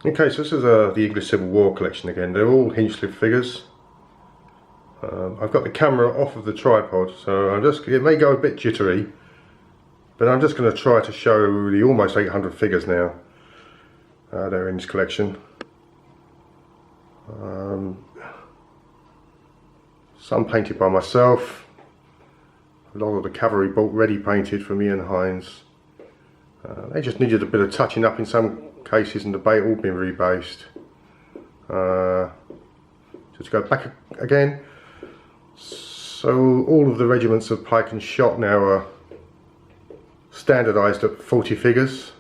Okay, so this is the English Civil War collection again. They're all Hinchliffe figures. I've got the camera off of the tripod, so it may go a bit jittery, but I'm just going to try to show the almost 800 figures now that are in this collection. Some painted by myself, a lot of the Cavalry bought ready painted from Ian Hines. They just needed a bit of touching up in some cases, and the bait all been rebased. Just go back again. So all of the regiments of pike and shot now are standardised at 40 figures.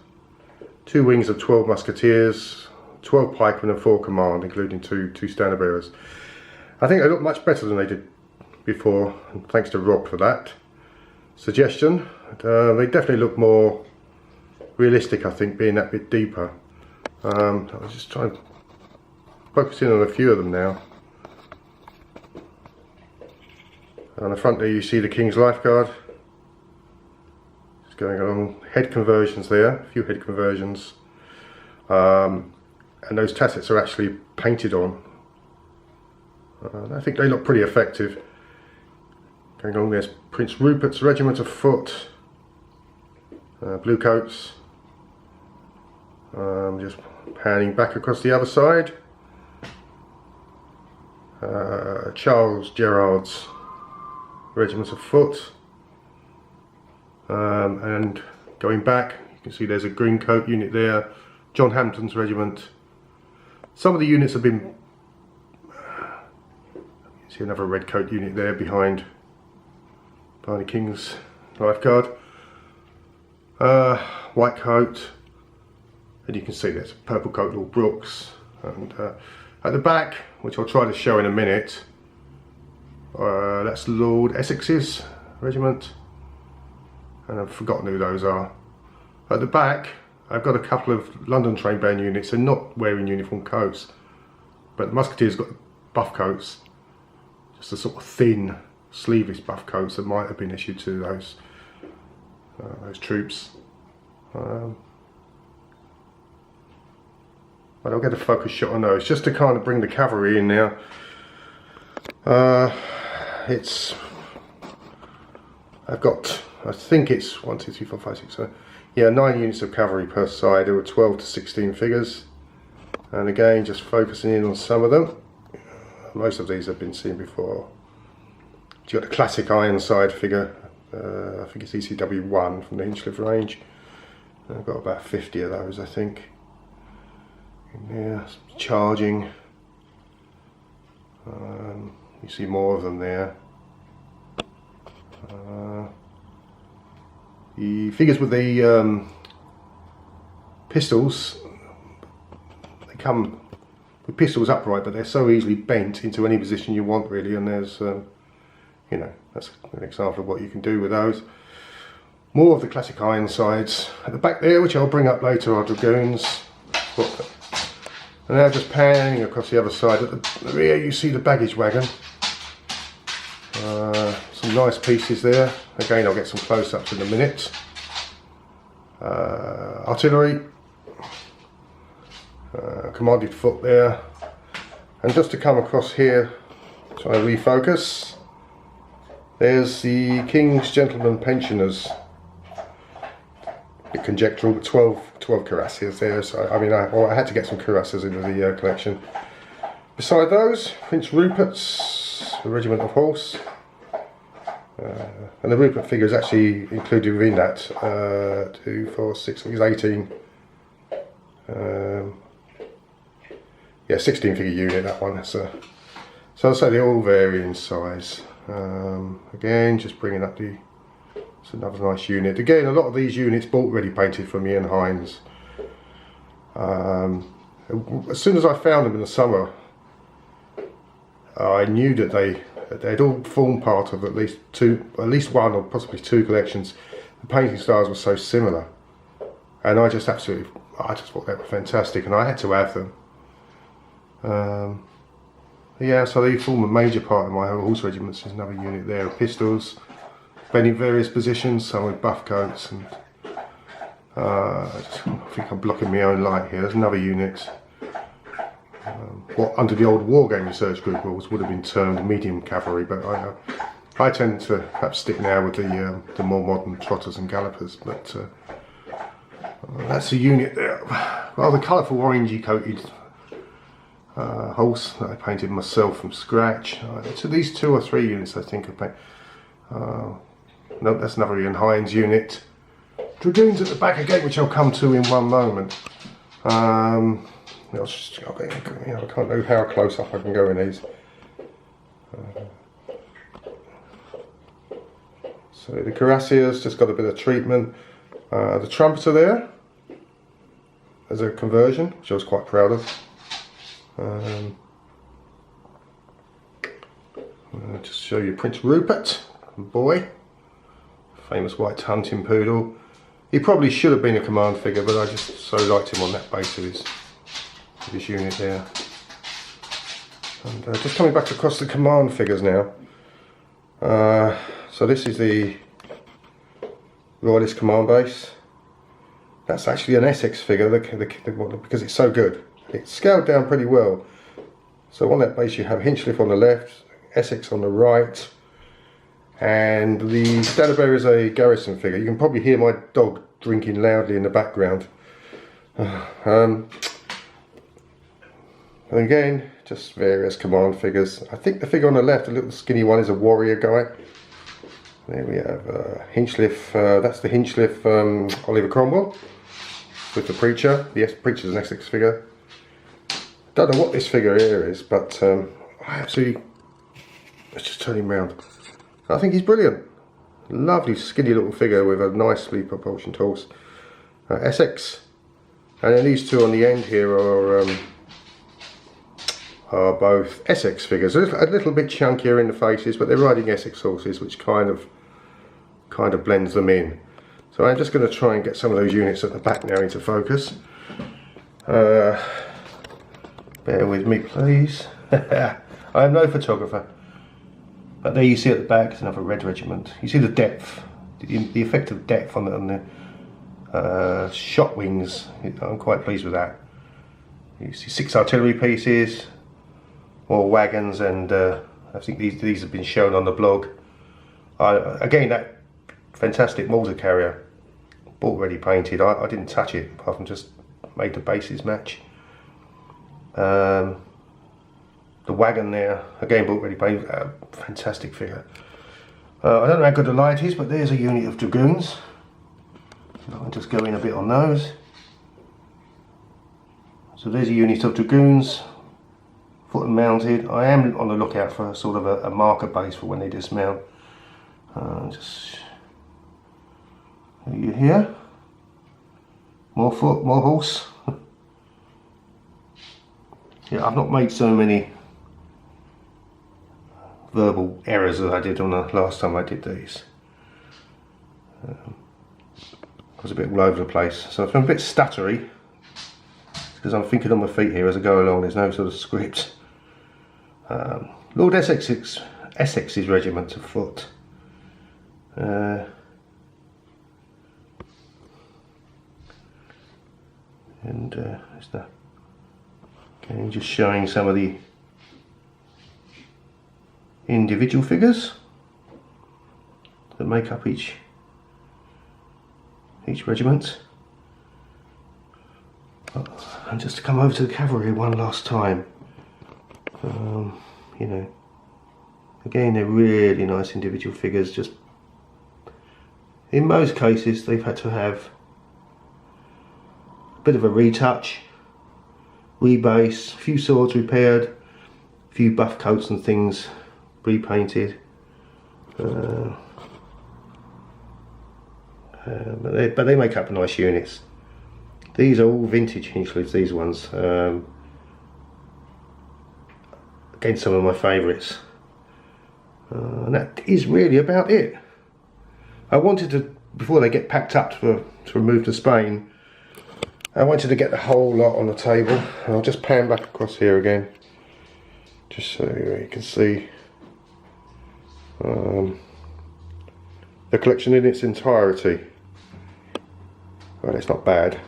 2 wings of 12 musketeers, 12 pikemen and 4 command, including two standard bearers. I think they look much better than they did before, and thanks to Rob for that suggestion. They definitely look more realistic, I think, being that bit deeper. I'll just try and focus in on a few of them now. On the front there you see the King's Lifeguard. Just going along, head conversions there, a few head conversions. And those tassets are actually painted on. I think they look pretty effective. Going along, there's Prince Rupert's Regiment of Foot. Blue coats. Just panning back across the other side. Charles Gerard's Regiment of Foot. And going back, you can see there's a green coat unit there. John Hampton's regiment. Some of the units have been... You see another red coat unit there behind the King's Lifeguard. White coat. And you can see there's a purple coat Lord Brooks. And at the back, which I'll try to show in a minute, that's Lord Essex's regiment. And I've forgotten who those are. At the back, I've got a couple of London train band units. They're not wearing uniform coats, but the Musketeers got buff coats, just a sort of thin, sleeveless buff coats that might have been issued to those troops. But I'll get a focus shot on those, just to kind of bring the cavalry in now. I've got, I think it's 1, 2, 3, 4, 5, 6, 7. Yeah, 9 units of cavalry per side. There were 12 to 16 figures. And again, just focusing in on some of them. Most of these have been seen before. You've got the classic Ironside figure. I think it's ECW 1 from the Hinchliffe range. I've got about 50 of those, I think. Yeah, charging. You see more of them there. The figures with the pistols, they come with pistols upright, but they're so easily bent into any position you want, really. And there's, you know, that's an example of what you can do with those. More of the classic Ironsides at the back there, which I'll bring up later, are dragoons. And now just panning across the other side. At the rear you see the baggage wagon. Some nice pieces there. Again, I'll get some close-ups in a minute. Artillery. Commanded foot there. And just to come across here, try to refocus. There's the King's Gentlemen Pensioners. The conjectural 12 cuirassiers there, so I mean I had to get some cuirassiers into the collection. Beside those, Prince Rupert's Regiment of Horse, and the Rupert figure is actually included within that. 2, 4, 6, I think it's 18. Yeah, 16 figure unit, that one. So I'll say they all vary in size. Again, just bringing up the... It's another nice unit. Again, a lot of these units bought ready painted from Ian Hines. As soon as I found them in the summer, I knew that they'd all formed part of at least one or possibly 2 collections. The painting styles were so similar, and I just thought they were fantastic, and I had to have them. Yeah, so they form a major part of my horse regiments. There's another unit there of pistols. Been in various positions, some with buff coats, and I think I'm blocking my own light here. There's another unit. what under the old Wargame Research Group rules would have been termed medium cavalry, but I tend to perhaps stick now with the more modern trotters and gallopers. But that's a unit there, rather colourful orangey coated horse that I painted myself from scratch. So these 2 or 3 units I think I painted. No, that's another Ian Hines unit. Dragoons at the back again, which I'll come to in one moment. I can't know how close up I can go in these. So the cuirassiers just got a bit of treatment. The trumpeter there as a conversion, which I was quite proud of. Just show you Prince Rupert, boy, famous white hunting poodle. He probably should have been a command figure, but I just so liked him on that base of his unit there. And just coming back across the command figures now. So this is the Royalist command base. That's actually an Essex figure because it's so good. It's scaled down pretty well. So on that base you have Hinchliffe on the left, Essex on the right, and the standard bearer is a garrison figure. You can probably hear my dog drinking loudly in the background. And again, just various command figures. I think the figure on the left, the little skinny one, is a warrior guy. There we have Hinchliffe, that's the Hinchliffe Oliver Cromwell with the preacher. The preacher's an Essex figure. Don't know what this figure here is, but let's just turn him round. I think he's brilliant. Lovely skinny little figure with a nicely proportioned horse. Essex. And then these 2 on the end here are both Essex figures. A little bit chunkier in the faces, but they're riding Essex horses, which kind of blends them in. So I'm just going to try and get some of those units at the back now into focus. Bear with me, please. I am no photographer. But there you see at the back is another red regiment. You see the depth, the effect of depth on the shot wings. I'm quite pleased with that. You see 6 artillery pieces, more wagons, and I think these have been shown on the blog. Again, that fantastic mortar carrier, already painted. I didn't touch it, apart from just made the bases match. The wagon there, again, already painted. Fantastic figure. I don't know how good the light is, but there's a unit of dragoons. I'll just go in a bit on those. So there's a unit of dragoons, foot and mounted. I am on the lookout for sort of a marker base for when they dismount. Just you here, more foot, more horse. Yeah, I've not made so many verbal errors as I did on the last time I did these. I was a bit all over the place, so if I'm a bit stuttery, because I'm thinking on my feet here as I go along. There's no sort of script. Lord Essex's regiment of foot. It's the, okay, just showing some of the individual figures that make up each regiment. And just to come over to the cavalry one last time, you know, again, they're really nice individual figures. Just in most cases they've had to have a bit of a retouch, rebase, a few swords repaired, a few buff coats and things repainted, but they make up nice units. These are all vintage Hinchliffe, these ones. Again, some of my favourites. And that is really about it. I wanted to, before they get packed up to remove to Spain, I wanted to get the whole lot on the table. And I'll just pan back across here again, just so you can see the collection in its entirety. Well, it's not bad.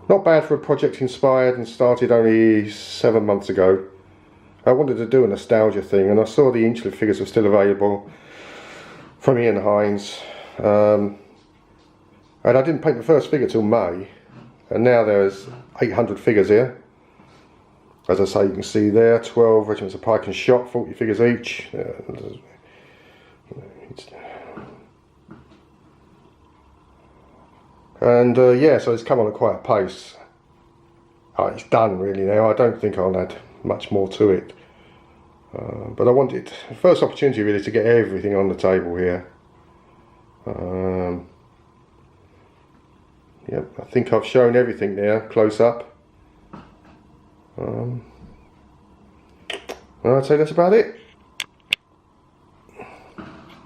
Not bad for a project inspired and started only 7 months ago. I wanted to do a nostalgia thing, and I saw the Hinchliffe figures were still available from Ian Hines. And I didn't paint the first figure till May, and now there's 800 figures here. As I say, you can see there, 12 regiments of pike and shot, 40 figures each. And yeah, so it's come on at quite a pace. It's done really now. I don't think I'll add much more to it. But I wanted, the first opportunity really, to get everything on the table here. Yep, I think I've shown everything now, close up. I'd say that's about it.